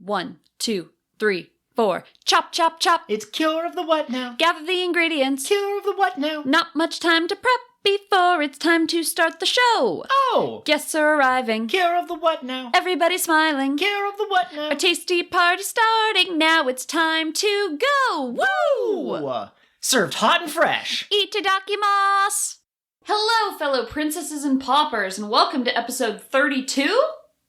1, 2, 3, 4. Chop, chop, chop. It's cure of the what now? Gather the ingredients. Cure of the what now? Not much time to prep before it's time to start the show. Oh! Guests are arriving. Cure of the what now? Everybody's smiling. Cure of the what now? A tasty party starting. Now it's time to go. Woo! Ooh, served hot and fresh. Itadakimasu. Hello, fellow princesses and paupers, and welcome to episode 32?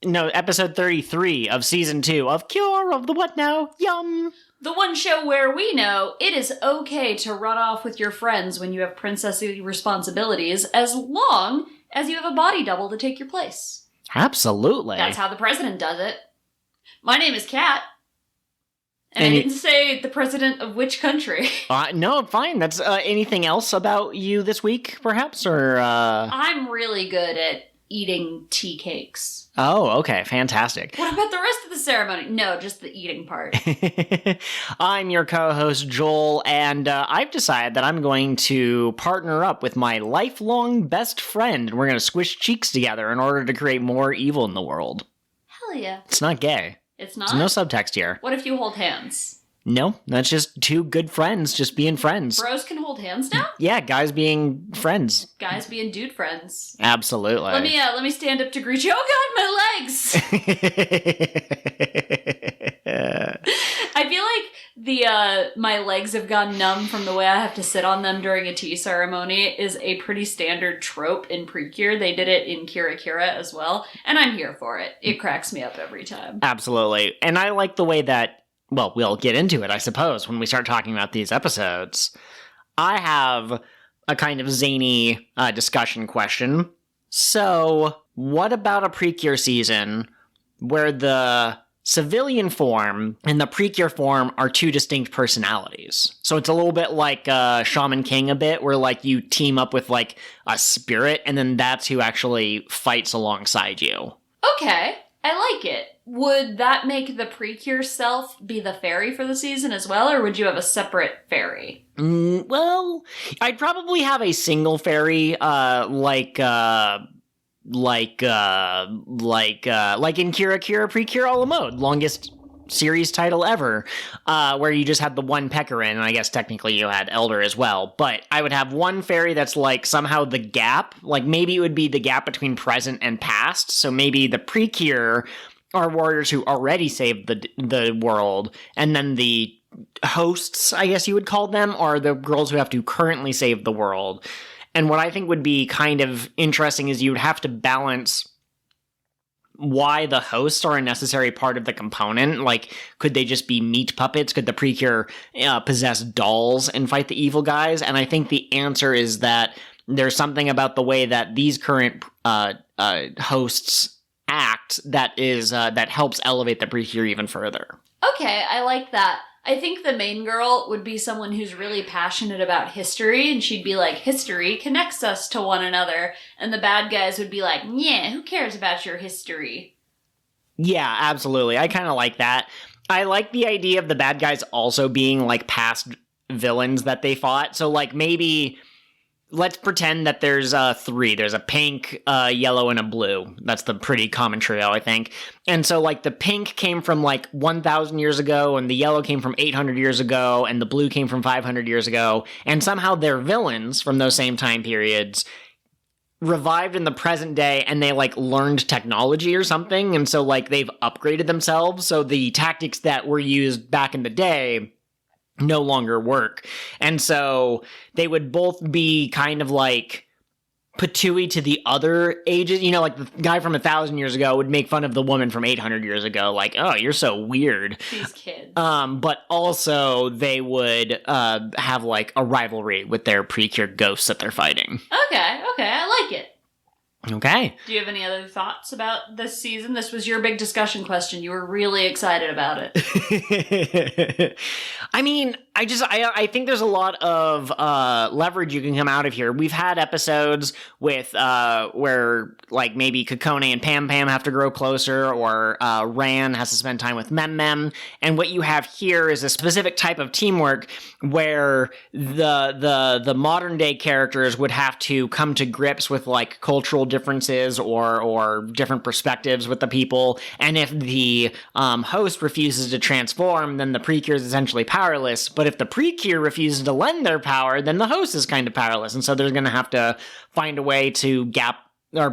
No, episode 33 of season 2 of Cure of the What Now? Yum! The one show where we know it is okay to run off with your friends when you have princessy responsibilities, as long as you have a body double to take your place. Absolutely. That's how the president does it. My name is Kat. And I you- didn't say the president of which country. No, fine. That's anything else about you this week, perhaps? Or, I'm really good at eating tea cakes. Oh, okay. Fantastic. What about the rest of the ceremony? No, just the eating part. I'm your co-host, Joel, and I've decided that I'm going to partner up with my lifelong best friend, and we're going to squish cheeks together in order to create more evil in the world. Hell yeah. It's not gay. It's not? There's no subtext here. What if you hold hands? No, that's just two good friends just being friends. Bros can hold hands now? Yeah, guys being friends. Guys being dude friends. Absolutely. Let me stand up to greet you. Oh god, my legs! I feel like my legs have gone numb from the way I have to sit on them during a tea ceremony is a pretty standard trope in PreCure. They did it in Kira Kira as well, and I'm here for it. It cracks me up every time. Absolutely. And I like the way that, well, we'll get into it, I suppose, when we start talking about these episodes. I have a kind of zany discussion question. So, what about a PreCure season where the civilian form and the PreCure form are two distinct personalities? So it's a little bit like Shaman King a bit, where like you team up with like a spirit, and then that's who actually fights alongside you. Okay, I like it. Would that make the PreCure self be the fairy for the season as well, or would you have a separate fairy? Well, I'd probably have a single fairy, like in Kira Kira PreCure a la mode, longest series title ever, where you just had the one Pecorin, and I guess technically you had Elder as well, but I would have one fairy that's like somehow the gap, like maybe it would be the gap between present and past, so maybe the PreCure are warriors who already saved the world, and then the hosts, I guess you would call them, are the girls who have to currently save the world. And what I think would be kind of interesting is you would have to balance why the hosts are a necessary part of the component. Like, could they just be meat puppets? Could the PreCure possess dolls and fight the evil guys? And I think the answer is that there's something about the way that these current hosts act that helps elevate the PreCure even further. Okay, I like that. I think the main girl would be someone who's really passionate about history, and she'd be like, history connects us to one another, and the bad guys would be like, yeah, who cares about your history? Yeah, absolutely. I kind of like that. I like the idea of the bad guys also being like past villains that they fought. So like maybe let's pretend that there's three. There's a pink, yellow, and a blue. That's the pretty common trio, I think. And so, like, the pink came from, like, 1,000 years ago, and the yellow came from 800 years ago, and the blue came from 500 years ago. And somehow they're villains from those same time periods, revived in the present day, and they, like, learned technology or something. And so, like, they've upgraded themselves. So the tactics that were used back in the day no longer work. And so they would both be kind of like patooey to the other ages. You know, like the guy from 1,000 years ago would make fun of the woman from 800 years ago. Like, oh, you're so weird. These kids. But also they would have like a rivalry with their PreCure ghosts that they're fighting. Okay, I like it. Okay. Do you have any other thoughts about this season? This was your big discussion question. You were really excited about it. I mean, I think there's a lot of leverage you can come out of here. We've had episodes with where like maybe Kokone and Pam Pam have to grow closer, or Ran has to spend time with Mem Mem. And what you have here is a specific type of teamwork where the modern day characters would have to come to grips with like cultural differences or different perspectives with the people. And if the host refuses to transform, then the PreCure is essentially powerless. But if the PreCure refuses to lend their power, then the host is kind of powerless. And so they're going to have to find a way to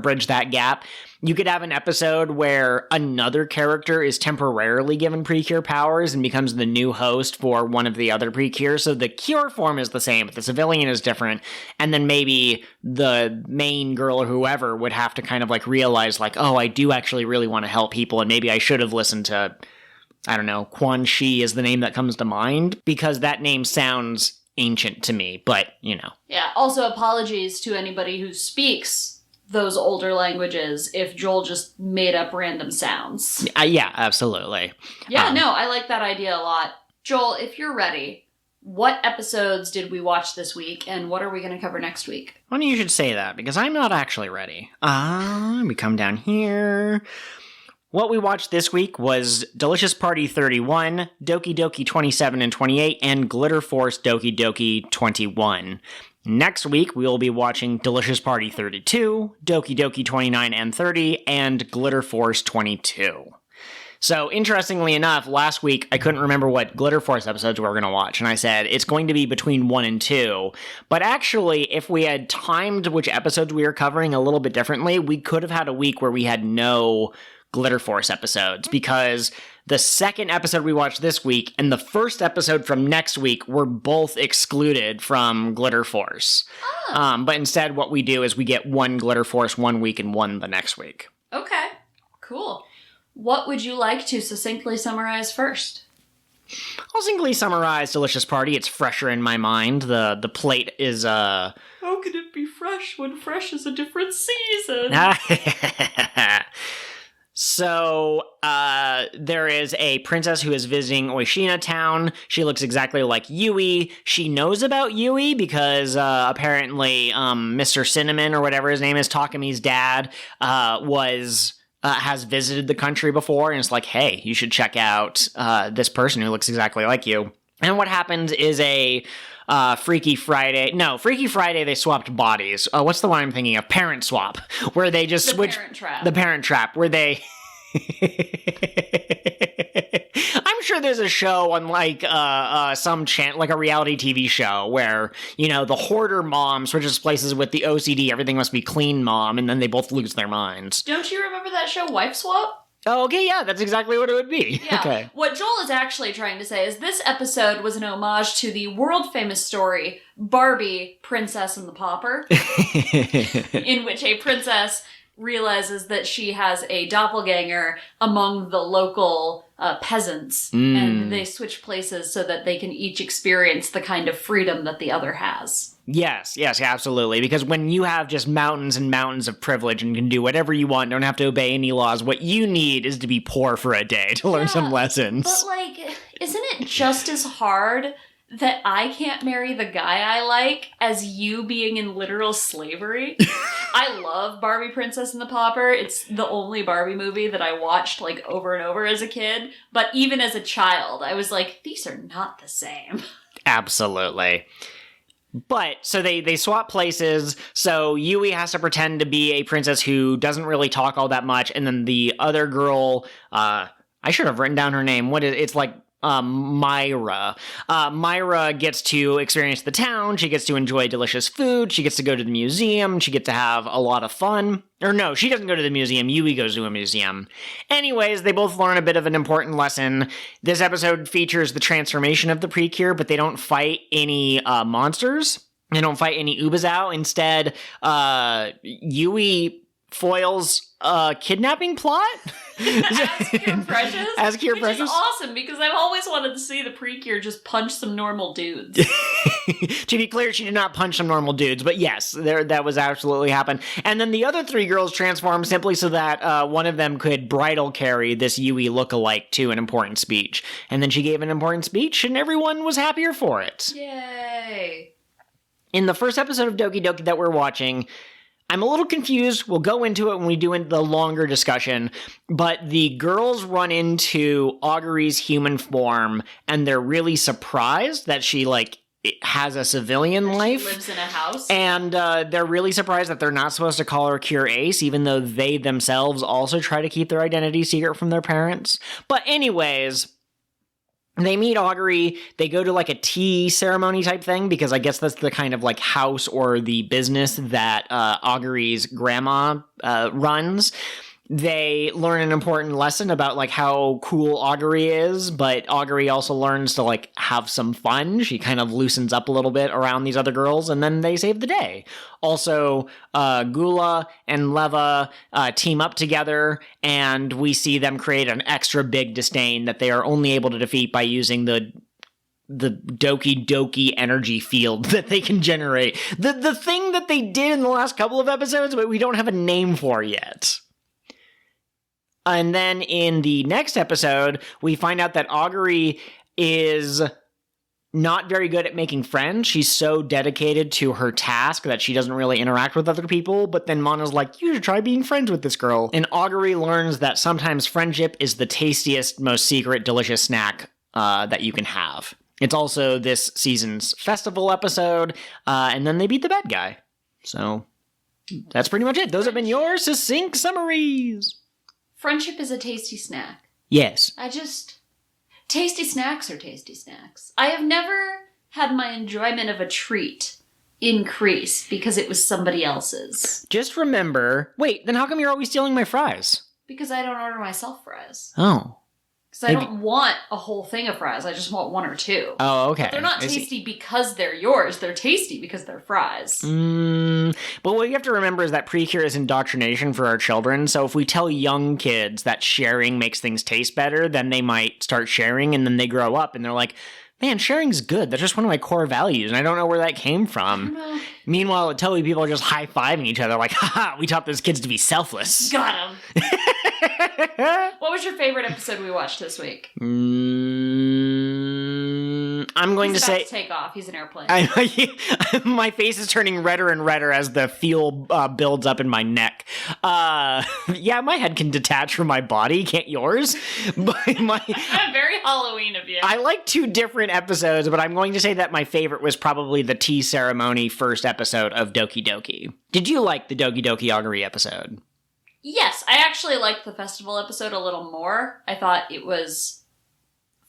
bridge that gap. You could have an episode where another character is temporarily given PreCure powers and becomes the new host for one of the other PreCures. So the cure form is the same, but the civilian is different. And then maybe the main girl or whoever would have to kind of like realize like, oh, I do actually really want to help people, and maybe I should have listened to, I don't know, Quan Shi is the name that comes to mind, because that name sounds ancient to me, but, you know. Yeah, also apologies to anybody who speaks those older languages if Joel just made up random sounds. Yeah, absolutely. Yeah, no, I like that idea a lot. Joel, if you're ready, what episodes did we watch this week, and what are we going to cover next week? Funny you should say that, because I'm not actually ready. Let me come down here. What we watched this week was Delicious Party 31, Doki Doki 27 and 28, and Glitter Force Doki Doki 21. Next week, we will be watching Delicious Party 32, Doki Doki 29 and 30, and Glitter Force 22. So, interestingly enough, last week, I couldn't remember what Glitter Force episodes we were going to watch, and I said, it's going to be between 1 and 2. But actually, if we had timed which episodes we were covering a little bit differently, we could have had a week where we had no Glitter Force episodes, because the second episode we watched this week and the first episode from next week were both excluded from Glitter Force. Oh. But instead what we do is we get one Glitter Force one week and one the next week. Okay, cool. What would you like to succinctly summarize first? I'll succinctly summarize Delicious Party. It's fresher in my mind. The plate is How could it be fresh when fresh is a different season? So, there is a princess who is visiting Oishina Town. She looks exactly like Yui. She knows about Yui because, apparently, Mr. Cinnamon, or whatever his name is, Takumi's dad, has visited the country before, and it's like, hey, you should check out, this person who looks exactly like you. And what happens is a Freaky Friday, they swapped bodies. What's the one I'm thinking of? Parent Swap, where they just switch. The Parent Trap, where they. I'm sure there's a show on like some like a reality TV show where, you know, the hoarder mom switches places with the OCD, everything must be clean mom, and then they both lose their minds. Don't you remember that show, Wife Swap? Oh, okay, yeah, that's exactly what it would be. Yeah. Okay. What Joel is actually trying to say is this episode was an homage to the world-famous story, Barbie, Princess and the Pauper, in which a princess realizes that she has a doppelganger among the local peasants, and they switch places so that they can each experience the kind of freedom that the other has. Yes, absolutely. Because when you have just mountains and mountains of privilege and can do whatever you want, don't have to obey any laws, what you need is to be poor for a day to learn some lessons. But, like, isn't it just as hard that I can't marry the guy I like as you being in literal slavery? I love Barbie, Princess and the Pauper. It's the only Barbie movie that I watched, like, over and over as a kid. But even as a child, I was like, these are not the same. Absolutely. But, so they swap places, so Yui has to pretend to be a princess who doesn't really talk all that much, and then the other girl, I should have written down her name, it's like, Myra. Myra gets to experience the town, she gets to enjoy delicious food, she gets to go to the museum, she gets to have a lot of fun. Or no, she doesn't go to the museum, Yui goes to a museum. Anyways, they both learn a bit of an important lesson. This episode features the transformation of the PreCure, but they don't fight any monsters. They don't fight any Ubazao. Instead, Yui foils a kidnapping plot As Cure Precious? As Cure Which Precious. is awesome, because I've always wanted to see the PreCure just punch some normal dudes. To be clear, she did not punch some normal dudes, but yes, that was absolutely happened. And then the other 3 girls transformed simply so that one of them could bridal carry this Yui lookalike to an important speech. And then she gave an important speech, and everyone was happier for it. Yay. In the first episode of Doki Doki that we're watching, I'm a little confused. We'll go into it when we do the longer discussion, but the girls run into Aguri's human form, and they're really surprised that she, has a civilian life. She lives in a house. And they're really surprised that they're not supposed to call her Cure Ace, even though they themselves also try to keep their identity secret from their parents. But anyways, they meet Aguri, they go to a tea ceremony type thing, because I guess that's the kind of house or the business that Aguri's grandma runs. They learn an important lesson about how cool Aguri is, but Aguri also learns to have some fun. She kind of loosens up a little bit around these other girls, and then they save the day. Also, Gula and Leva team up together, and we see them create an extra big disdain that they are only able to defeat by using the Doki Doki energy field that they can generate. The thing that they did in the last couple of episodes, but we don't have a name for yet. And then in the next episode, we find out that Aguri is not very good at making friends. She's so dedicated to her task that she doesn't really interact with other people. But then Mana's like, you should try being friends with this girl. And Aguri learns that sometimes friendship is the tastiest, most secret, delicious snack that you can have. It's also this season's festival episode. And then they beat the bad guy. So that's pretty much it. Those have been your Succinct Summaries. Friendship is a tasty snack. Yes. Tasty snacks are tasty snacks. I have never had my enjoyment of a treat increase because it was somebody else's. Just remember... Wait, then how come you're always stealing my fries? Because I don't order myself fries. Oh. Because I don't want a whole thing of fries. I just want 1 or 2. Oh, okay. But they're not tasty because they're yours. They're tasty because they're fries. But what you have to remember is that PreCure is indoctrination for our children. So if we tell young kids that sharing makes things taste better, then they might start sharing, and then they grow up and they're like, man, sharing's good. That's just one of my core values, and I don't know where that came from. Meanwhile, at Toei, people are just high-fiving each other like, haha, we taught those kids to be selfless. Got him. What was your favorite episode we watched this week? I'm going He's to say... to take off. He's an airplane. My face is turning redder and redder as the fuel builds up in my neck. Yeah, my head can detach from my body. Can't yours? But I'm very Halloween of you. I like 2 different episodes, but I'm going to say that my favorite was probably the tea ceremony first episode of Doki Doki. Did you like the Doki Doki Aguri episode? Yes, I actually liked the festival episode a little more. I thought it was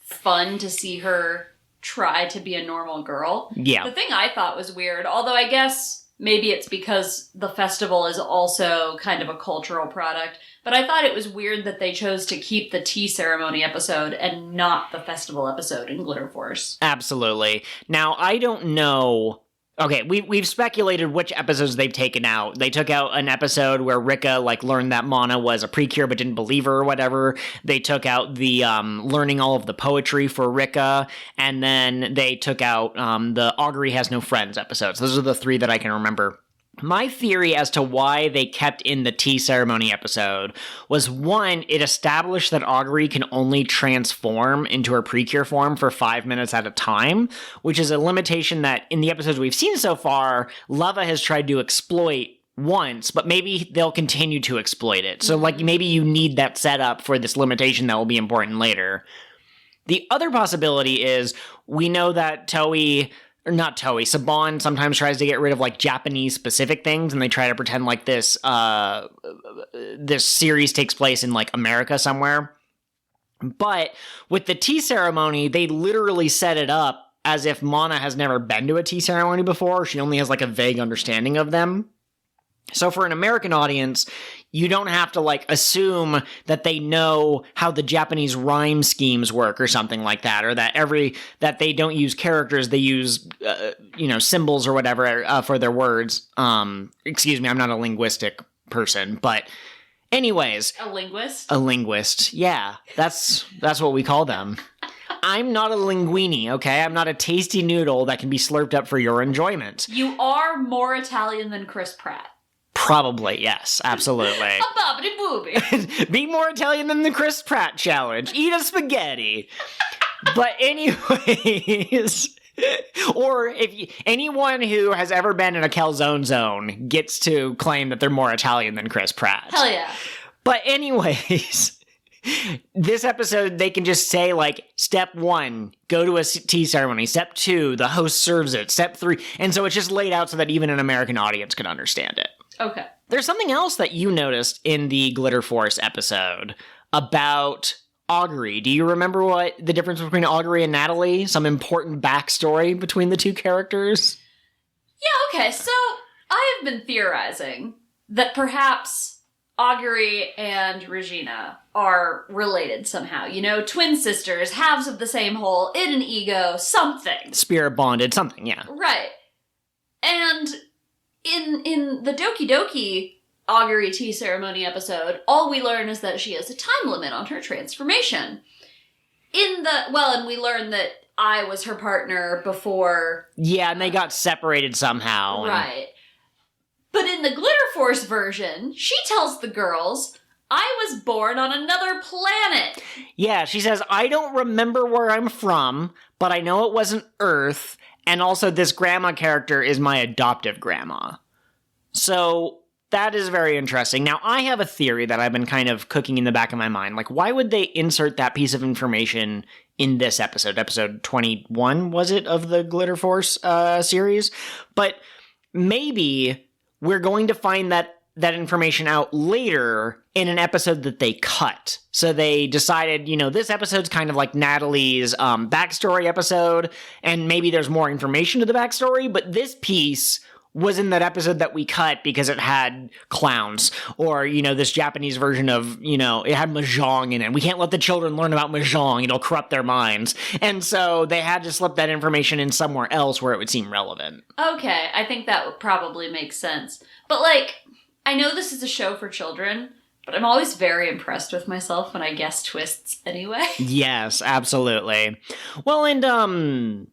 fun to see her try to be a normal girl. Yeah. The thing I thought was weird, although I guess maybe it's because the festival is also kind of a cultural product, but I thought it was weird that they chose to keep the tea ceremony episode and not the festival episode in Glitter Force. Absolutely. Now, I don't know... Okay, we've speculated which episodes they've taken out. They took out an episode where Rika, learned that Mana was a PreCure but didn't believe her or whatever. They took out the learning all of the poetry for Rika, and then they took out the Aguri has no friends episodes. Those are the 3 that I can remember. My theory as to why they kept in the tea ceremony episode was, 1, it established that Aguri can only transform into her PreCure form for 5 minutes at a time, which is a limitation that in the episodes we've seen so far, Leva has tried to exploit once, but maybe they'll continue to exploit it. So maybe you need that setup for this limitation that will be important later. The other possibility is we know that Saban sometimes tries to get rid of Japanese specific things, and they try to pretend like this series takes place in America somewhere. But with the tea ceremony, they literally set it up as if Mana has never been to a tea ceremony before. She only has a vague understanding of them. So for an American audience, you don't have to assume that they know how the Japanese rhyme schemes work or something like that, or that they don't use characters, they use symbols or whatever for their words. Excuse me, I'm not a linguistic person, but Anyways. A linguist? A linguist. Yeah, that's what we call them. I'm not a linguini, okay? I'm not a tasty noodle that can be slurped up for your enjoyment. You are more Italian than Chris Pratt. Probably, yes, absolutely. A bobbity booby. Be more Italian than the Chris Pratt challenge. Eat a spaghetti. But anyways, or anyone who has ever been in a calzone zone gets to claim that they're more Italian than Chris Pratt. Hell yeah. But anyways, this episode, they can just say, like, step 1, go to a tea ceremony. Step 2, the host serves it. Step 3. And so it's just laid out so that even an American audience can understand it. Okay. There's something else that you noticed in the Glitter Force episode about Aguri. Do you remember what the difference between Aguri and Natalie? Some important backstory between the two characters? Yeah, okay. So I have been theorizing that perhaps Aguri and Regina are related somehow. You know, twin sisters, halves of the same whole, in an ego, something. Spirit bonded, something, yeah. Right. And in the Doki Doki Aguri tea ceremony episode, all we learn is that she has a time limit on her transformation. And we learn that I was her partner before. Yeah, and they got separated somehow. Right. But in the Glitter Force version, she tells the girls, I was born on another planet. Yeah, she says, I don't remember where I'm from, but I know it wasn't Earth, and also this grandma character is my adoptive grandma. So that is very interesting. Now, I have a theory that I've been kind of cooking in the back of my mind. Like, why would they insert that piece of information in this episode? Episode 21, was it, of the Glitter Force series? But maybe we're going to find that information out later in an episode that they cut. So they decided, you know, this episode's kind of like Natalie's backstory episode, and maybe there's more information to the backstory, but this piece was in that episode that we cut because it had clowns, or, you know, this Japanese version of, you know, it had mahjong in it. We can't let the children learn about mahjong. It'll corrupt their minds. And so they had to slip that information in somewhere else where it would seem relevant. Okay, I think that would probably make sense. But, like, I know this is a show for children, but I'm always very impressed with myself when I guess twists anyway. Yes, absolutely. Well, and,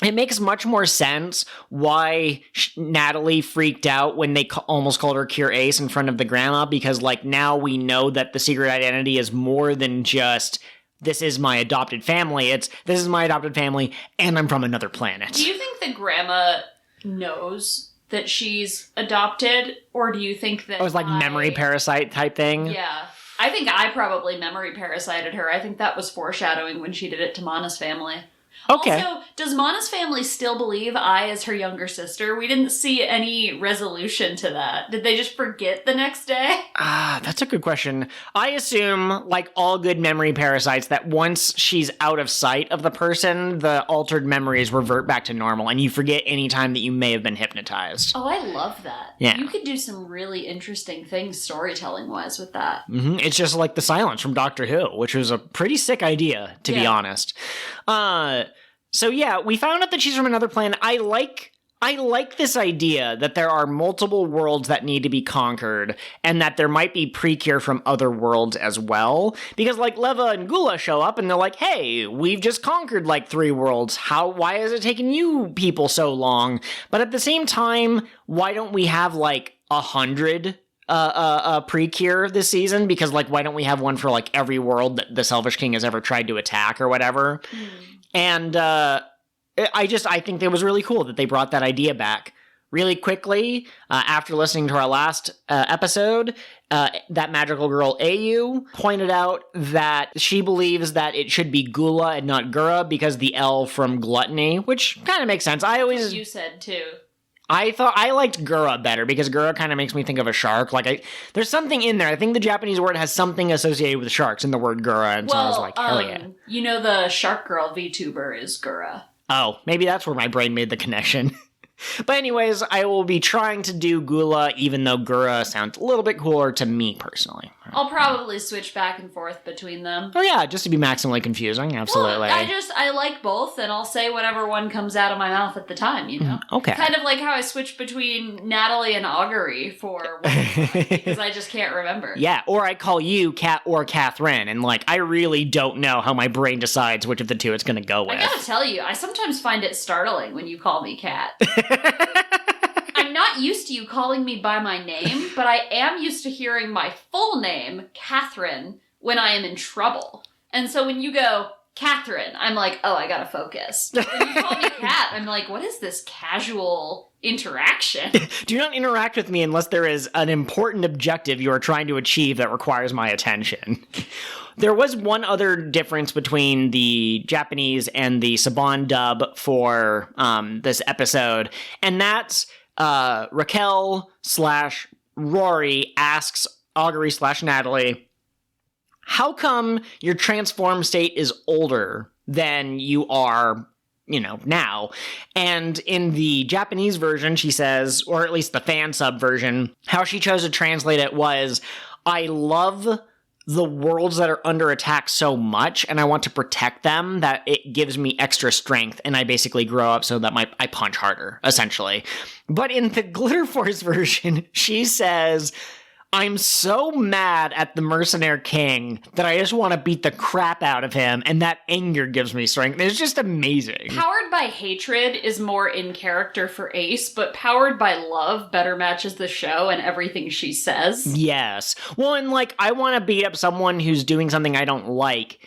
it makes much more sense why Natalie freaked out when they almost called her Cure Ace in front of the grandma, because, like, now we know that the secret identity is more than just, this is my adopted family. It's, this is my adopted family, and I'm from another planet. Do you think the grandma knows that she's adopted, or do you think that it was like memory parasite type thing? Yeah. I think I probably memory parasited her. I think that was foreshadowing when she did it to Mana's family. Okay. Also, does Mana's family still believe I is her younger sister? We didn't see any resolution to that. Did they just forget the next day? That's a good question. I assume, like all good memory parasites, that once she's out of sight of the person, the altered memories revert back to normal, and you forget any time that you may have been hypnotized. Oh, I love that. Yeah. You could do some really interesting things storytelling-wise with that. Mm-hmm. It's just like the silence from Doctor Who, which was a pretty sick idea, to be honest. So yeah, we found out that she's from another planet. I like this idea that there are multiple worlds that need to be conquered, and that there might be PreCure from other worlds as well. Because, like, Leva and Gula show up and they're like, hey, we've just conquered like 3 worlds. Why is it taking you people so long? But at the same time, why don't we have like 100 PreCure this season? Because, like, why don't we have one for like every world that the Selfish King has ever tried to attack or whatever? And I think it was really cool that they brought that idea back really quickly. After listening to our last episode, that magical girl Au pointed out that she believes that it should be Gula and not Gura because the L from gluttony, which kind of makes sense. You said too. I thought I liked Gura better because Gura kind of makes me think of a shark. Like, there's something in there. I think the Japanese word has something associated with sharks in the word Gura, and so I was like, hell yeah. You know the Shark Girl VTuber is Gura. Oh, maybe that's where my brain made the connection. But anyways, I will be trying to do Gula, even though Gura sounds a little bit cooler to me personally. I'll probably switch back and forth between them. Oh yeah, just to be maximally confusing, absolutely. Well, I like both, and I'll say whatever one comes out of my mouth at the time, you know? Okay. Kind of like how I switch between Natalie and Aguri for one, because I just can't remember. Yeah, or I call you Kat or Catherine, and I really don't know how my brain decides which of the two it's going to go with. I gotta tell you, I sometimes find it startling when you call me Kat. I'm not used to you calling me by my name, but I am used to hearing my full name, Catherine, when I am in trouble. And so when you go, Catherine, I'm like, oh, I gotta focus. When you call me Kat, I'm like, what is this casual interaction? Do not interact with me unless there is an important objective you are trying to achieve that requires my attention. There was one other difference between the Japanese and the Saban dub for this episode, and that's Raquel/Rory asks Augury/Natalie, how come your transform state is older than you are, now? And in the Japanese version, she says, or at least the fan sub version, how she chose to translate it was, I love the worlds that are under attack so much, and I want to protect them, that it gives me extra strength, and I basically grow up so that I punch harder, essentially. But in the Glitter Force version, she says, I'm so mad at the Mercenary King that I just want to beat the crap out of him, and that anger gives me strength. It's just amazing. Powered by hatred is more in character for Ace, but powered by love better matches the show and everything she says. Yes. Well, and I want to beat up someone who's doing something I don't like.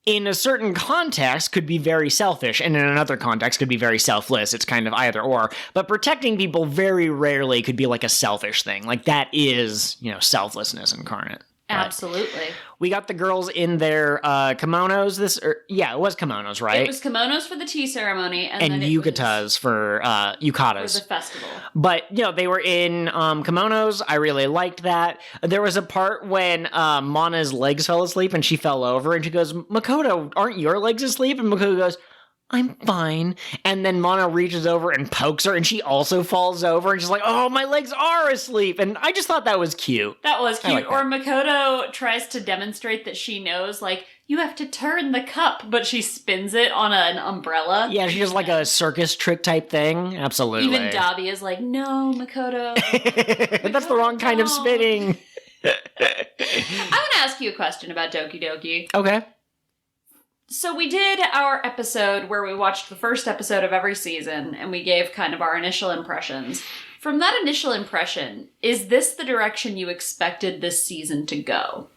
In a certain context could be very selfish, and in another context could be very selfless. It's kind of either or. But protecting people very rarely could be a selfish thing. That is, selflessness incarnate. Absolutely. We got the girls in their kimonos. It was kimonos, right? It was kimonos for the tea ceremony, and then yukatas for yukatas for the festival. But they were in kimonos. I really liked that. There was a part when Mana's legs fell asleep and she fell over, and she goes, "Makoto, aren't your legs asleep?" And Makoto goes, I'm fine. And then Mana reaches over and pokes her, and she also falls over, and she's like, oh, my legs are asleep. And I just thought that was cute. That was cute. Or Makoto tries to demonstrate that she knows, you have to turn the cup, but she spins it on an umbrella. Yeah, she does a circus trick type thing. Absolutely. Even Dabi is like, no, Makoto. That's the wrong kind of spinning. I want to ask you a question about Doki Doki. Okay. So we did our episode where we watched the first episode of every season, and we gave kind of our initial impressions. From that initial impression, is this the direction you expected this season to go?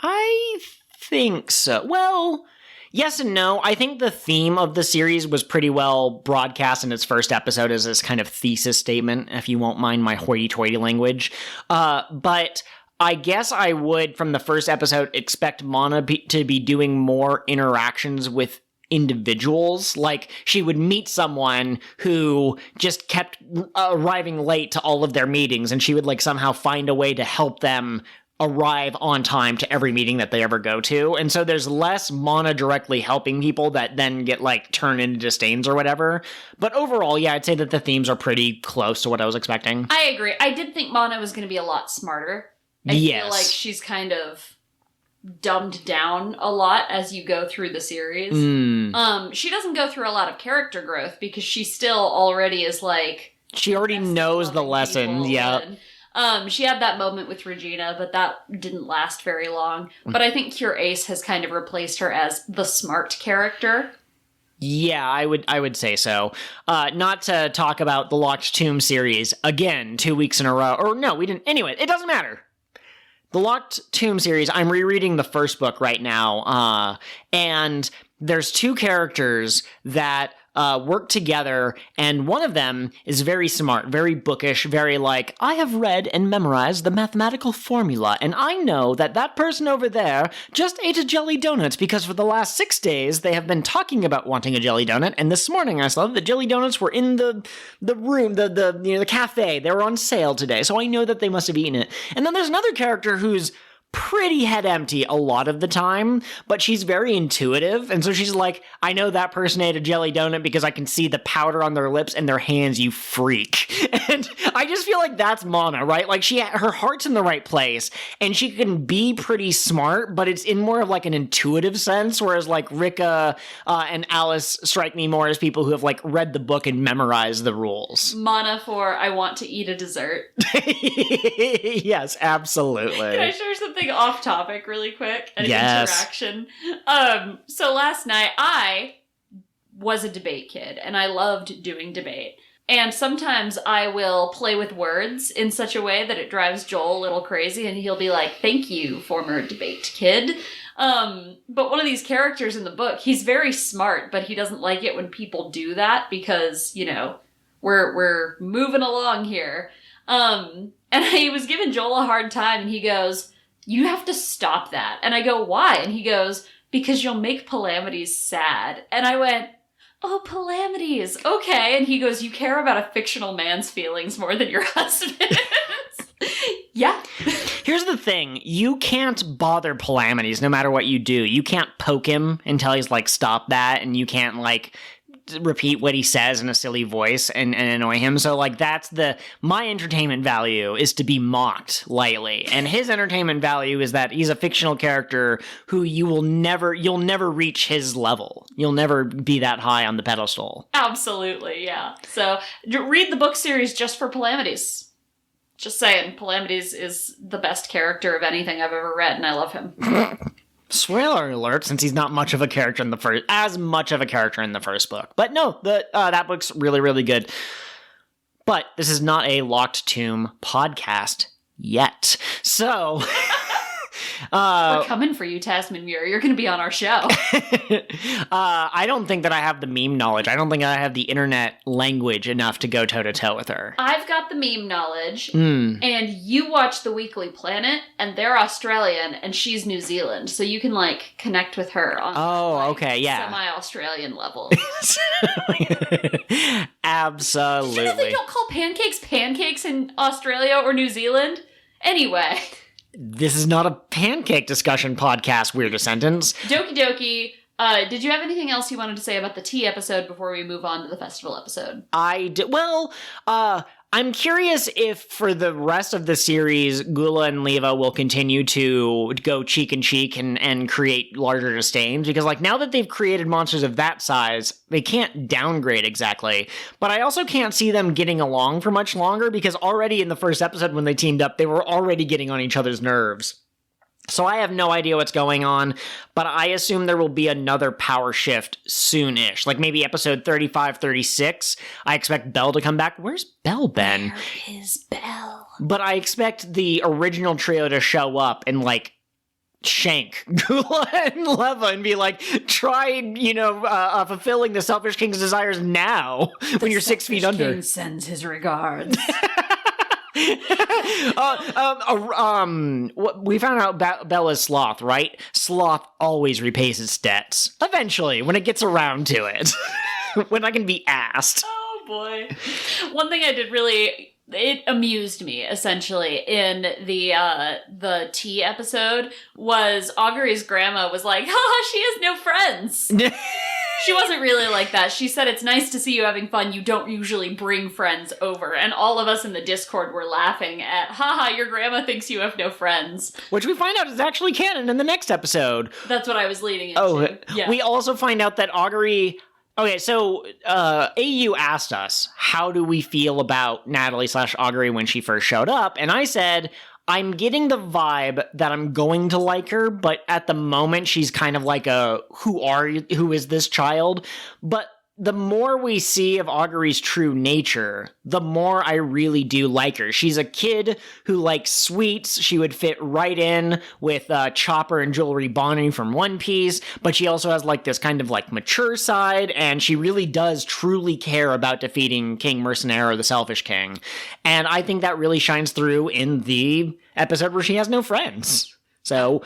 I think so. Well, yes and no. I think the theme of the series was pretty well broadcast in its first episode as this kind of thesis statement, if you won't mind my hoity-toity language. But I guess I would, from the first episode, expect Mana to be doing more interactions with individuals. She would meet someone who just kept arriving late to all of their meetings, and she would somehow find a way to help them arrive on time to every meeting that they ever go to. And so there's less Mana directly helping people that then get turned into disdains or whatever. But overall, yeah, I'd say that the themes are pretty close to what I was expecting. I agree. I did think Mana was going to be a lot smarter. I feel like she's kind of dumbed down a lot as you go through the series. She doesn't go through a lot of character growth because she still already is she already knows the lessons, yeah. She had that moment with Regina, but that didn't last very long. But I think Cure Ace has kind of replaced her as the smart character. Yeah, I would say so. Not to talk about the Locked Tomb series again 2 weeks in a row. Or no, we didn't. Anyway, it doesn't matter. The Locked Tomb series, I'm rereading the first book right now, and there's two characters that work together, and one of them is very smart, very bookish, very I have read and memorized the mathematical formula, and I know that that person over there just ate a jelly donut because for the last 6 days they have been talking about wanting a jelly donut, and this morning I saw that the jelly donuts were in the room, the cafe. They were on sale today, so I know that they must have eaten it. And then there's another character who's pretty head empty a lot of the time, but she's very intuitive. And so she's like, I know that person ate a jelly donut because I can see the powder on their lips and their hands, you freak. And I just feel like that's Mana, right? Like her heart's in the right place and she can be pretty smart, but it's in more of like an intuitive sense. Whereas like Rika and Alice strike me more as people who have like read the book and memorized the rules. Mana for I want to eat a dessert. Yes, absolutely. Can I share something off topic really quick? An interaction. So last night I was a debate kid and I loved doing debate. And sometimes I will play with words in such a way that it drives Joel a little crazy and he'll be like, thank you, former debate kid. But one of these characters in the book, he's very smart, but he doesn't like it when people do that because, you know, we're moving along here. And he was giving Joel a hard time and he goes, you have to stop that. And I go, why? And he goes, because you'll make Palamides sad. And I went, oh, Palamides, okay. And he goes, you care about a fictional man's feelings more than your husband's. Yeah. Here's the thing. You can't bother Palamides no matter what you do. You can't poke him until he's like, stop that. And you can't like repeat what he says in a silly voice and annoy him. So like my entertainment value is to be mocked lightly. And his entertainment value is that he's a fictional character who you'll never reach his level. You'll never be that high on the pedestal. Absolutely, yeah. So read the book series just for Palamides. Just saying, Palamides is the best character of anything I've ever read, and I love him. Spoiler alert, since he's not much of a character in the first book. But no, that book's really, really good. But this is not a Locked Tomb podcast yet. So we're coming for you, Tasman Muir. You're going to be on our show. I don't think that I have the meme knowledge. I don't think I have the internet language enough to go toe-to-toe with her. I've got the meme knowledge, and you watch The Weekly Planet, and they're Australian, and she's New Zealand, so you can, like, connect with her on semi-Australian level. Absolutely. Did you know they don't call pancakes in Australia or New Zealand? Anyway. This is not a pancake discussion podcast, Weird Descendants. Doki Doki, did you have anything else you wanted to say about the tea episode before we move on to the festival episode? I'm curious if for the rest of the series, Gula and Leva will continue to go cheek and cheek and create larger disdains. Because like now that they've created monsters of that size, they can't downgrade exactly. But I also can't see them getting along for much longer because already in the first episode when they teamed up, they were already getting on each other's nerves. So I have no idea what's going on, but I assume there will be another power shift soon-ish. Like maybe episode 35, 36. I expect Belle to come back. Where's Belle been? Where is Belle? But I expect the original trio to show up and like shank Gula and Leva and be like, try, fulfilling the Selfish King's desires now when you're 6 feet under. The King sends his regards. We found out Bella's sloth, right? Sloth always repays its debts. Eventually, when it gets around to it. When I can be asked. Oh boy. One thing I did it amused me, essentially, in the tea episode was Aguri's grandma was like, haha, she has no friends. She wasn't really like that. She said, it's nice to see you having fun. You don't usually bring friends over. And all of us in the Discord were laughing at, haha, your grandma thinks you have no friends. Which we find out is actually canon in the next episode. That's what I was leading into. Yeah. We also find out that Aguri... Okay, so AU asked us, how do we feel about Natalie/Aguri when she first showed up? And I said... I'm getting the vibe that I'm going to like her, but at the moment she's kind of like who is this child? But the more we see of Aguri's true nature, the more I really do like her. She's a kid who likes sweets. She would fit right in with Chopper and Jewelry Bonnie from One Piece, but she also has like this kind of like mature side, and she really does truly care about defeating King Mercenaro, the Selfish King. And I think that really shines through in the episode where she has no friends. So,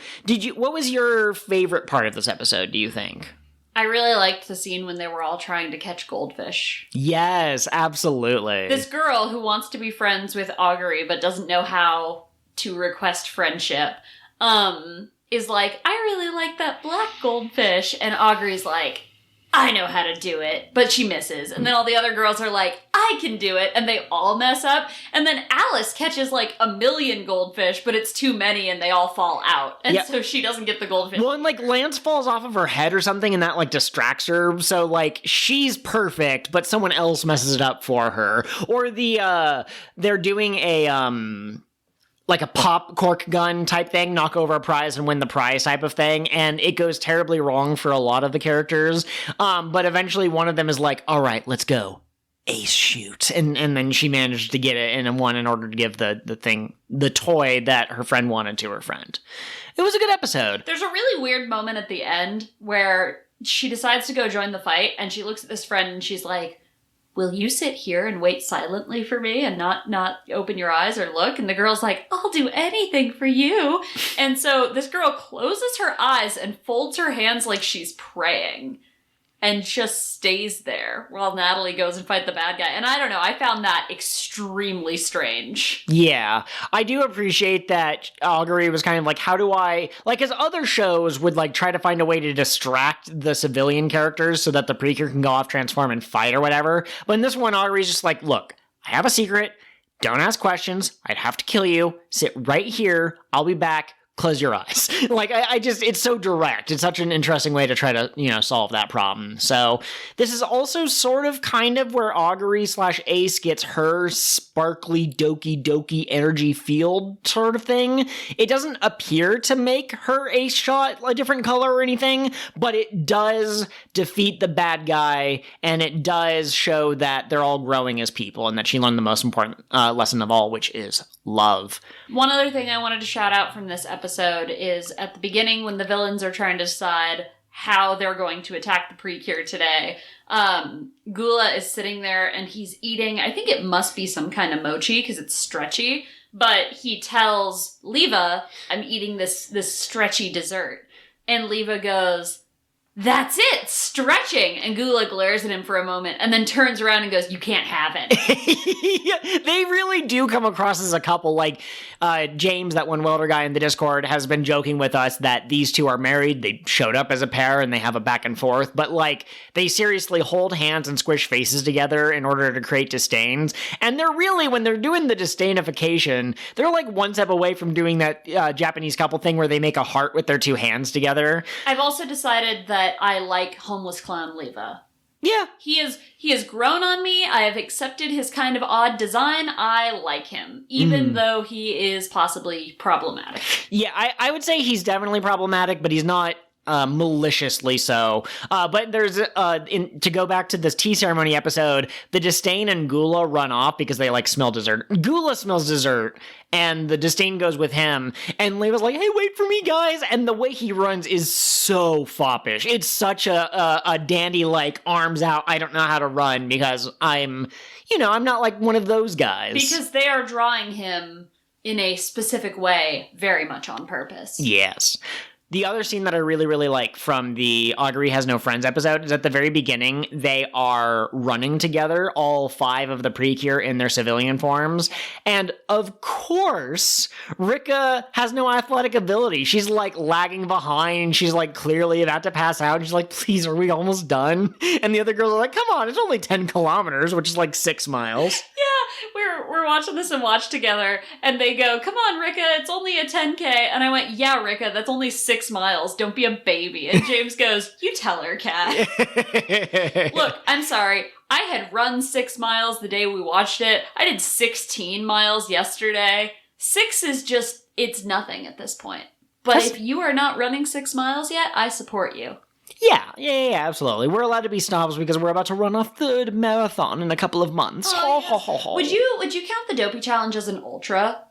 what was your favorite part of this episode, do you think? I really liked the scene when they were all trying to catch goldfish. Yes, absolutely. This girl who wants to be friends with Aguri but doesn't know how to request friendship is like, I really like that black goldfish. And Aguri's like, I know how to do it, but she misses. And then all the other girls are like, I can do it, and they all mess up. And then Alice catches like 1,000,000 goldfish, but it's too many and they all fall out. And so she doesn't get the goldfish. Well, and like Lance falls off of her head or something and that like distracts her. So like she's perfect, but someone else messes it up for her. Or they're doing a like a pop cork gun type thing, knock over a prize and win the prize type of thing, and it goes terribly wrong for a lot of the characters. But eventually one of them is like, all right, let's go. Ace shoot. And then she managed to get it and won in order to give the toy that her friend wanted to her friend. It was a good episode. There's a really weird moment at the end where she decides to go join the fight, and she looks at this friend and she's like, will you sit here and wait silently for me and not open your eyes or look? And the girl's like, I'll do anything for you. And so this girl closes her eyes and folds her hands like she's praying and just stays there while Natalie goes and fight the bad guy. And I don't know, I found that extremely strange. Yeah, I do appreciate that Aguri was kind of like, how do I, like, as other shows would like try to find a way to distract the civilian characters so that the PreCure can go off, transform, and fight or whatever. But in this one, Aguri's just like, look, I have a secret. Don't ask questions. I'd have to kill you. Sit right here. I'll be back. Close your eyes. Like, I just, it's so direct. It's such an interesting way to try to, solve that problem. So this is also sort of kind of where Aguri / Ace gets her sparkly Doki Doki energy field sort of thing. It doesn't appear to make her Ace shot a different color or anything, but it does defeat the bad guy, and it does show that they're all growing as people, and that she learned the most important lesson of all, which is love. One other thing I wanted to shout out from this episode is at the beginning when the villains are trying to decide how they're going to attack the PreCure today. Gula is sitting there and he's eating, I think it must be some kind of mochi because it's stretchy, but he tells Leva, I'm eating this stretchy dessert. And Leva goes, that's it, stretching. And Gula glares at him for a moment and then turns around and goes, you can't have it. Yeah, they really do come across as a couple. Like, James, that one welder guy in the Discord, has been joking with us that these two are married. They showed up as a pair and they have a back and forth. But, like, they seriously hold hands and squish faces together in order to create disdains. And they're really, when they're doing the disdainification, they're like one step away from doing that Japanese couple thing where they make a heart with their two hands together. I've also decided that I like homeless clown Leva. Yeah. He has grown on me. I have accepted his kind of odd design. I like him, even though he is possibly problematic. Yeah, I would say he's definitely problematic, but he's not maliciously so. But there's, to go back to this tea ceremony episode, the Disdain and Gula run off because they, like, smell dessert. Gula smells dessert, and the Disdain goes with him, and Leva's like, hey, wait for me, guys! And the way he runs is so foppish. It's such a dandy, like, arms out, I don't know how to run, because I'm not like one of those guys. Because they are drawing him in a specific way, very much on purpose. Yes. The other scene that I really, really like from the Aguri Has No Friends episode is at the very beginning, they are running together, all 5 of the PreCure in their civilian forms. And of course, Rika has no athletic ability. She's like lagging behind. She's like clearly about to pass out. She's like, please, are we almost done? And the other girls are like, come on, it's only 10 kilometers, which is like 6 miles. Yeah, we're watching this and watch together, and they go, come on, Rika, it's only a 10K. And I went, yeah, Rika, that's only 6 miles. Don't be a baby. And James goes, you tell her, Kat. Look, I'm sorry. I had run 6 miles the day we watched it. I did 16 miles yesterday. 6 is just, it's nothing at this point. But if you are not running 6 miles yet, I support you. Yeah, absolutely. We're allowed to be snobs because we're about to run our 3rd marathon in a couple of months. Oh, yes. Would you count the Dopey Challenge as an ultra?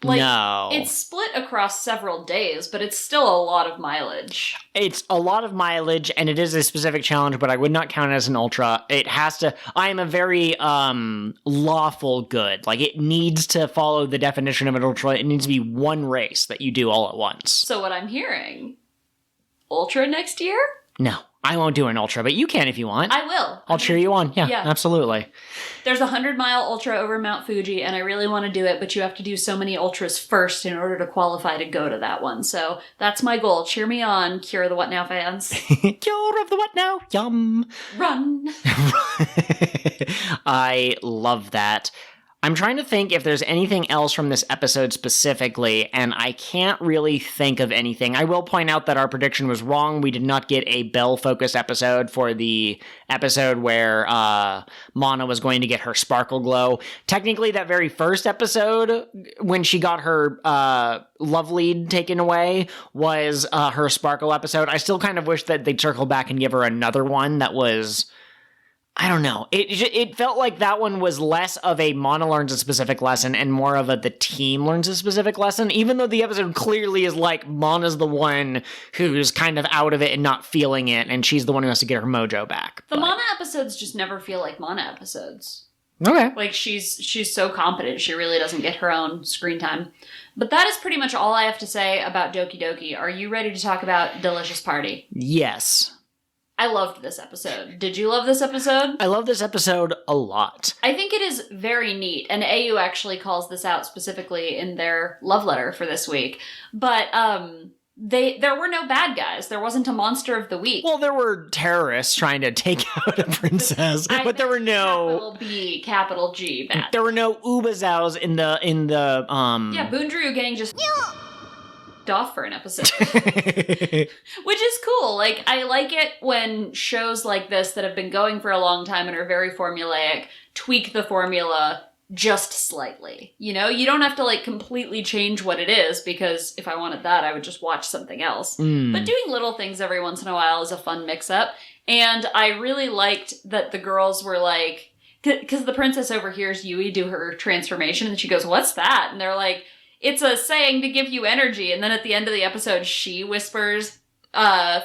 Like, no. It's split across several days, but it's still a lot of mileage. It's a lot of mileage, and it is a specific challenge, but I would not count it as an ultra. It has to... I am a very lawful good. Like, it needs to follow the definition of an ultra. It needs to be one race that you do all at once. So what I'm hearing... Ultra next year? No. I won't do an ultra, but you can if you want. I will. I'll cheer you on. Yeah, absolutely. There's a 100-mile ultra over Mount Fuji, and I really want to do it, but you have to do so many ultras first in order to qualify to go to that one. So that's my goal. Cheer me on, Cure the What Now fans. Cure of the What Now. Yum. Run. I love that. I'm trying to think if there's anything else from this episode specifically, and I can't really think of anything. I will point out that our prediction was wrong. We did not get a Belle-focused episode for the episode where Mana was going to get her sparkle glow. Technically, that very first episode, when she got her love lead taken away, was her sparkle episode. I still kind of wish that they'd circle back and give her another one that was... I don't know. It felt like that one was less of a Mana learns a specific lesson and more of a the team learns a specific lesson, even though the episode clearly is like Mana's the one who's kind of out of it and not feeling it, and she's the one who has to get her mojo back. The Mana episodes just never feel like Mana episodes. Okay. Like, she's so competent, she really doesn't get her own screen time. But that is pretty much all I have to say about Doki Doki. Are you ready to talk about Delicious Party? Yes. I loved this episode. Did you love this episode? I love this episode a lot. I think it is very neat, and AU actually calls this out specifically in their love letter for this week. But there were no bad guys. There wasn't a monster of the week. Well, there were terrorists trying to take out a princess, but there were no capital B, capital G bad. There were no Ubazows in the Yeah, Boondrew gang just off for an episode. Which is cool. Like, I like it when shows like this that have been going for a long time and are very formulaic tweak the formula just slightly. You know, you don't have to like completely change what it is, because if I wanted that, I would just watch something else. But doing little things every once in a while is a fun mix-up. And I really liked that the girls were like, because the princess overhears Yui do her transformation and she goes, "What's that?" And they're like, "It's a saying to give you energy." And then at the end of the episode, she whispers,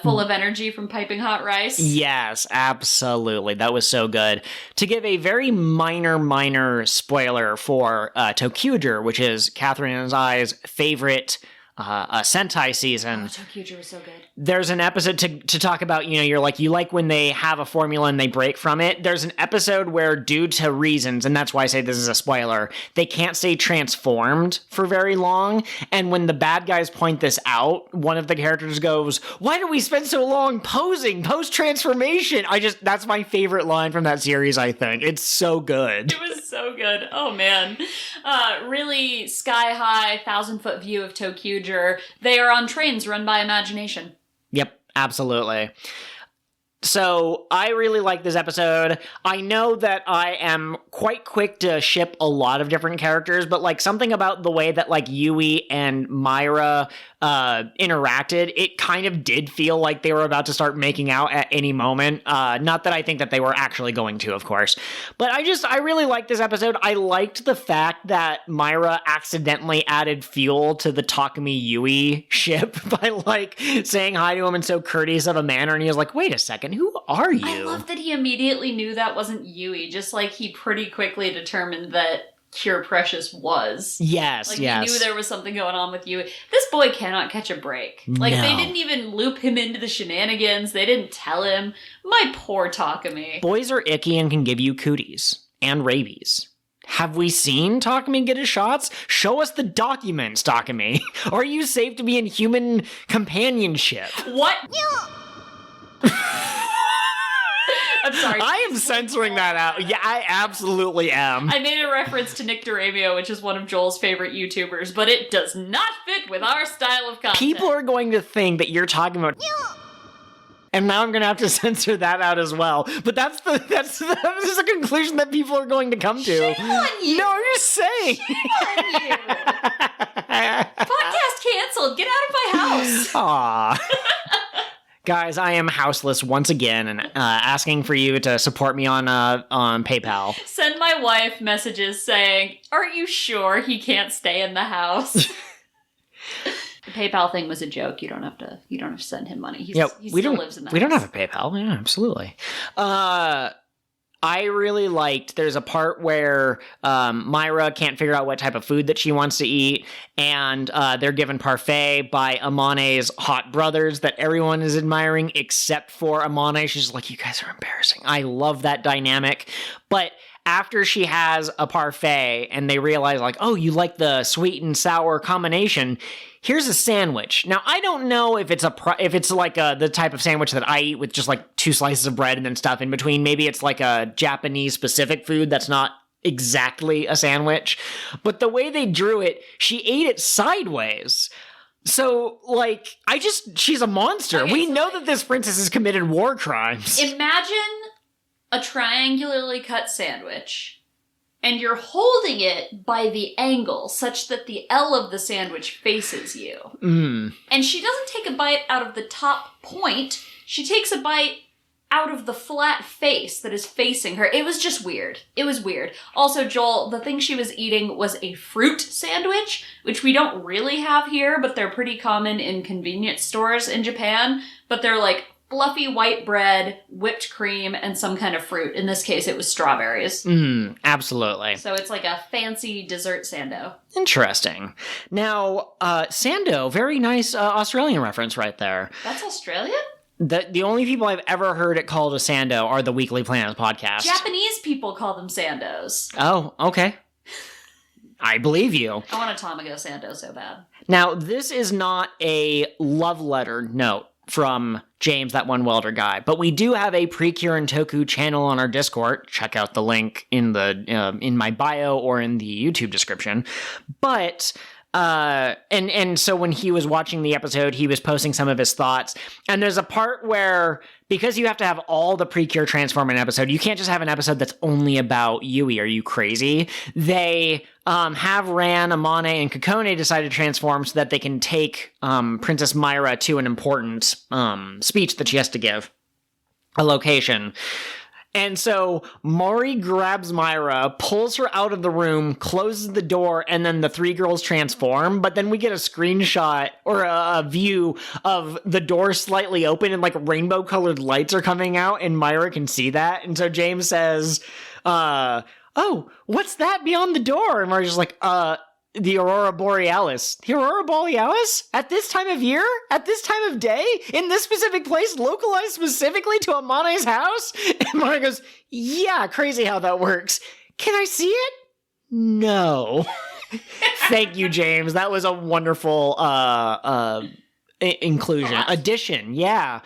full of energy from piping hot rice. Yes, absolutely. That was so good. To give a very minor spoiler for Tokuger, which is Catherine and I's favorite Sentai season. Oh, Tokuger was so good. There's an episode to talk about, you like when they have a formula and they break from it. There's an episode where, due to reasons, and that's why I say this is a spoiler, they can't stay transformed for very long. And when the bad guys point this out, one of the characters goes, "Why do we spend so long posing post-transformation?" That's my favorite line from that series, I think. It's so good. It was so good. Oh, man. Really sky-high, 1,000-foot view of Tokuger. They are on trains run by imagination. Yep, absolutely. So, I really like this episode. I know that I am quite quick to ship a lot of different characters, but, like, something about the way that, like, Yui and Myra interacted, it kind of did feel like they were about to start making out at any moment. Not that I think that they were actually going to, of course. But I really liked this episode. I liked the fact that Myra accidentally added fuel to the Takumi Yui ship by, like, saying hi to him in so courteous of a manner, and he was like, "Wait a second, who are you?" I love that he immediately knew that wasn't Yui, just like he pretty quickly determined that Cure Precious was. Yes, like, yes. He knew there was something going on with Yui. This boy cannot catch a break. Like, No. They didn't even loop him into the shenanigans. They didn't tell him. My poor Takumi. Boys are icky and can give you cooties. And rabies. Have we seen Takumi get his shots? Show us the documents, Takumi. Are you safe to be in human companionship? What? I'm sorry. I am censoring that out. Yeah, I absolutely am. I made a reference to Nick Doramio, which is one of Joel's favorite YouTubers, but it does not fit with our style of content. People are going to think that you're talking about... And now I'm going to have to censor that out as well. But that's a conclusion that people are going to come to. Shame on you. No, I'm just saying. Shame on you. Podcast canceled. Get out of my house. Aww. Guys, I am houseless once again, and asking for you to support me on PayPal. Send my wife messages saying, "Are you sure he can't stay in the house?" The PayPal thing was a joke. You don't have to send him money. He still lives in the house. We don't have a PayPal. Yeah, absolutely. I really liked, there's a part where Myra can't figure out what type of food that she wants to eat, and they're given parfait by Amane's hot brothers that everyone is admiring except for Amane. She's just like, you guys are embarrassing. I love that dynamic. But after she has a parfait and they realize like, oh, you like the sweet and sour combination, here's a sandwich. Now, I don't know if it's like the type of sandwich that I eat with just like 2 slices of bread and then stuff in between. Maybe it's like a Japanese specific food that's not exactly a sandwich. But the way they drew it, she ate it sideways. So, like, she's a monster. Okay, we know that this princess has committed war crimes. Imagine a triangularly cut sandwich, and you're holding it by the angle such that the L of the sandwich faces you. Mm. And she doesn't take a bite out of the top point. She takes a bite out of the flat face that is facing her. It was just weird. It was weird. Also, Joel, the thing she was eating was a fruit sandwich, which we don't really have here, but they're pretty common in convenience stores in Japan. But they're like fluffy white bread, whipped cream, and some kind of fruit. In this case, it was strawberries. Absolutely. So it's like a fancy dessert sando. Interesting. Now, sando, very nice Australian reference right there. That's Australian? The only people I've ever heard it called a sando are the Weekly Planet podcast. Japanese people call them sandos. Oh, okay. I believe you. I want a Tamago sando so bad. Now, this is not a love letter note from James, that one welder guy, but we do have a PreCure and Toku channel on our Discord. Check out the link in the in my bio or in the YouTube description. But and so when he was watching the episode, he was posting some of his thoughts, and there's a part where, because you have to have all the PreCure transform in an episode, you can't just have an episode that's only about Yui. Are you crazy? They have Ran, Amane, and Kokone decide to transform so that they can take Princess Myra to an important speech that she has to give, a location. And so Mari grabs Myra, pulls her out of the room, closes the door, and then the 3 girls transform. But then we get a screenshot or a view of the door slightly open and like rainbow-colored lights are coming out, and Myra can see that. And so James says, oh, what's that beyond the door? And Mari's just like, the Aurora Borealis. The Aurora Borealis? At this time of year? At this time of day? In this specific place? Localized specifically to Amane's house? And Mari goes, yeah, crazy how that works. Can I see it? No. Thank you, James. That was a wonderful inclusion. Addition, yeah.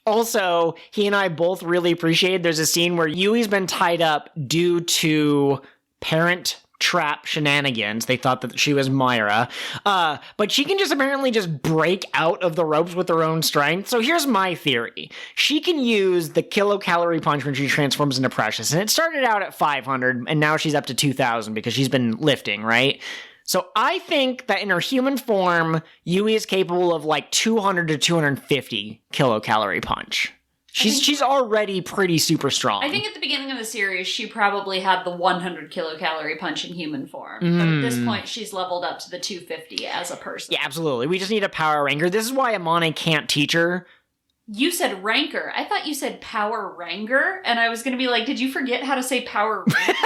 Also, he and I both really appreciated, there's a scene where Yui's been tied up due to parent trap shenanigans. They thought that she was Myra. But she can just apparently just break out of the ropes with her own strength. So here's my theory. She can use the kilocalorie punch when she transforms into Precious. And it started out at 500, and now she's up to 2,000 because she's been lifting, right? So I think that in her human form, Yui is capable of like 200 to 250 kilocalorie punch. She's already pretty super strong. I think at the beginning of the series, she probably had the 100 kilocalorie punch in human form. But at this point, she's leveled up to the 250 as a person. Yeah, absolutely. We just need a power ranker. This is why Amane can't teach her. You said ranker. I thought you said power ranger, and I was going to be like, did you forget how to say power ranger?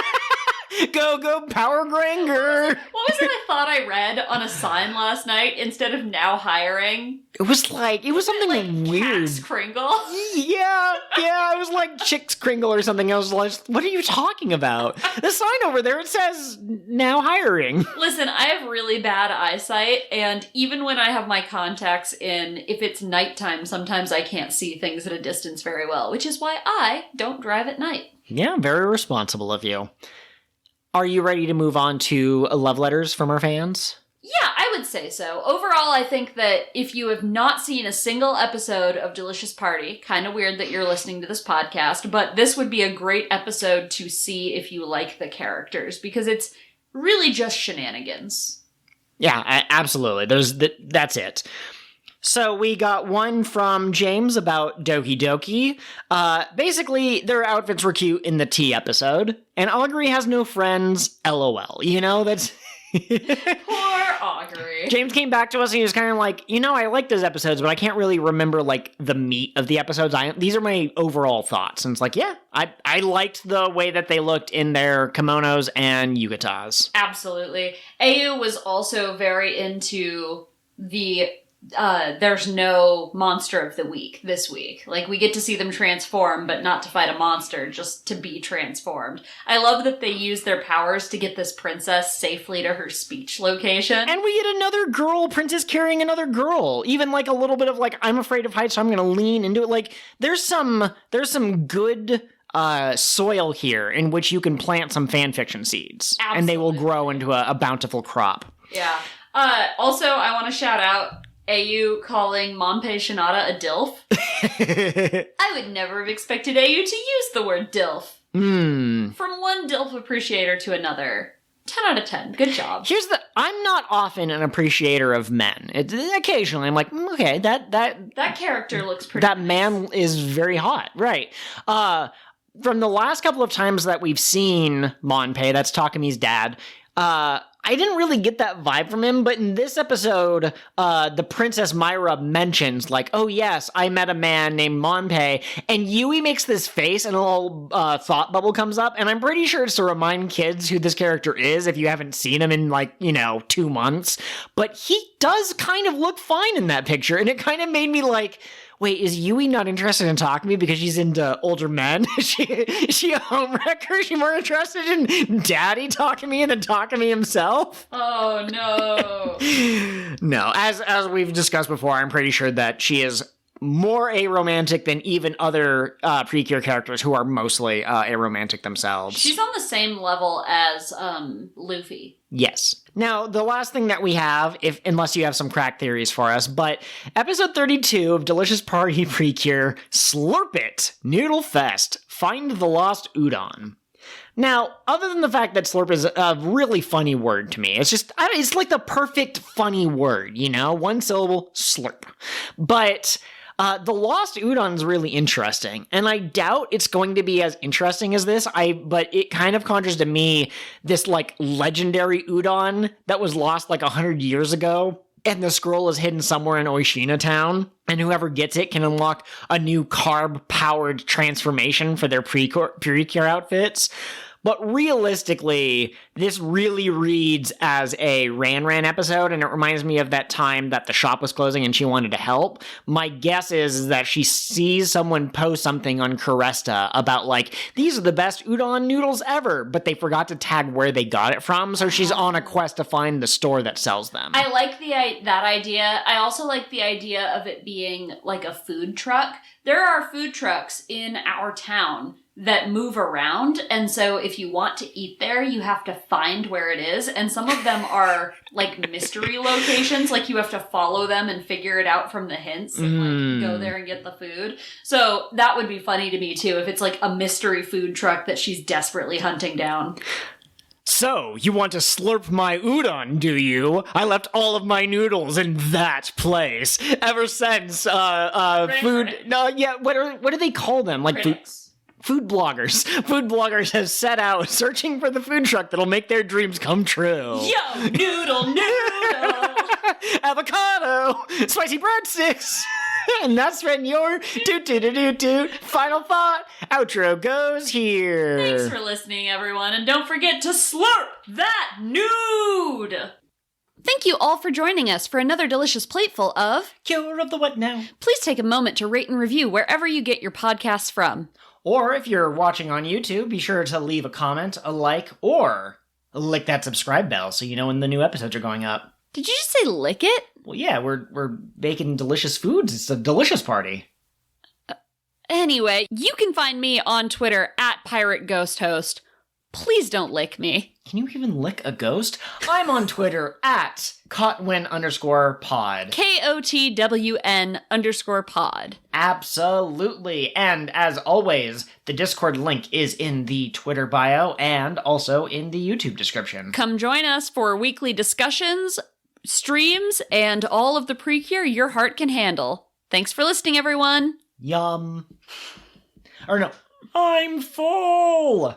Go, Power Granger! What was it I thought I read on a sign last night instead of now hiring? It was something like weird. Cax Kringle? Yeah, it was like Chicks Kringle or something. I was like, what are you talking about? The sign over there, it says, now hiring. Listen, I have really bad eyesight, and even when I have my contacts in, if it's nighttime, sometimes I can't see things at a distance very well, which is why I don't drive at night. Yeah, very responsible of you. Are you ready to move on to love letters from our fans? Yeah, I would say so. Overall, I think that if you have not seen a single episode of Delicious Party, kind of weird that you're listening to this podcast, but this would be a great episode to see if you like the characters, because it's really just shenanigans. Yeah, absolutely. That's it. So we got one from James about Doki Doki. Basically, their outfits were cute in the tea episode, and Aguri has no friends, LOL. You know, that's... Poor Aguri. agree. James came back to us and he was kind of like, I like those episodes, but I can't really remember like the meat of the episodes. These are my overall thoughts. And it's like, yeah, I liked the way that they looked in their kimonos and yukatas. Absolutely. Ayu was also very into the there's no monster of the week this week. Like, we get to see them transform, but not to fight a monster, just to be transformed. I love that they use their powers to get this princess safely to her speech location. And we get another girl, princess carrying another girl. Even like a little bit of like, I'm afraid of heights, so I'm going to lean into it. Like, there's some good soil here in which you can plant some fanfiction seeds. Absolutely. And they will grow into a bountiful crop. Yeah. Also, I want to shout out Ayu calling Monpei Shinada a DILF. I would never have expected Ayu to use the word DILF. From one DILF appreciator to another. 10 out of 10. Good job. I'm not often an appreciator of men. Occasionally I'm like, okay, that character looks pretty That nice. Man is very hot. Right. From the last couple of times that we've seen Monpei, that's Takumi's dad, I didn't really get that vibe from him, but in this episode, the Princess Myra mentions, like, oh yes, I met a man named Monpei, and Yui makes this face and a little thought bubble comes up, and I'm pretty sure it's to remind kids who this character is if you haven't seen him in, 2 months. But he does kind of look fine in that picture, and it kind of made me like, wait, is Yui not interested in Takumi because she's into older men? Is she a homewrecker? Is she more interested in Daddy Takumi than Takumi himself? Oh, no. No, as we've discussed before, I'm pretty sure that she is more aromantic than even other PreCure characters who are mostly aromantic themselves. She's on the same level as Luffy. Yes. Now, the last thing that we have, unless you have some crack theories for us, but episode 32 of Delicious Party PreCure, Slurp It! Noodle Fest! Find the Lost Udon. Now, other than the fact that slurp is a really funny word to me, it's like the perfect funny word, one syllable, slurp. But the Lost Udon is really interesting, and I doubt it's going to be as interesting as this, but it kind of conjures to me this, legendary udon that was lost, 100 years ago, and the scroll is hidden somewhere in Oishina Town, and whoever gets it can unlock a new carb-powered transformation for their PreCure outfits. But realistically, this really reads as a Ran episode, and it reminds me of that time that the shop was closing and she wanted to help. My guess is that she sees someone post something on Caresta about, these are the best udon noodles ever, but they forgot to tag where they got it from, so she's on a quest to find the store that sells them. I like that idea. I also like the idea of it being like a food truck. There are food trucks in our town that move around, and so if you want to eat there, you have to find where it is, and some of them are mystery locations, you have to follow them and figure it out from the hints and go there and get the food. So that would be funny to me too, if it's a mystery food truck that she's desperately hunting down. So, you want to slurp my udon, do you? I left all of my noodles in that place. Ever since, food... No, yeah, what do they call them? Food bloggers. Food bloggers have set out searching for the food truck that'll make their dreams come true. Yo, noodle! Avocado! Spicy breadsticks! And that's when your toot final thought outro goes here. Thanks for listening, everyone, and don't forget to slurp that nude! Thank you all for joining us for another delicious plateful of Cure of the What Now. Please take a moment to rate and review wherever you get your podcasts from. Or if you're watching on YouTube, be sure to leave a comment, a like, or lick that subscribe bell so you know when the new episodes are going up. Did you just say lick it? Well, yeah, we're baking delicious foods. It's a delicious party. Anyway, you can find me on Twitter at PirateGhostHost. Please don't lick me. Can you even lick a ghost? I'm on Twitter at Kotwin_pod. KOTWN_pod. Absolutely. And as always, the Discord link is in the Twitter bio and also in the YouTube description. Come join us for weekly discussions, streams, and all of the PreCure your heart can handle. Thanks for listening, everyone. Yum. Or no, I'm full.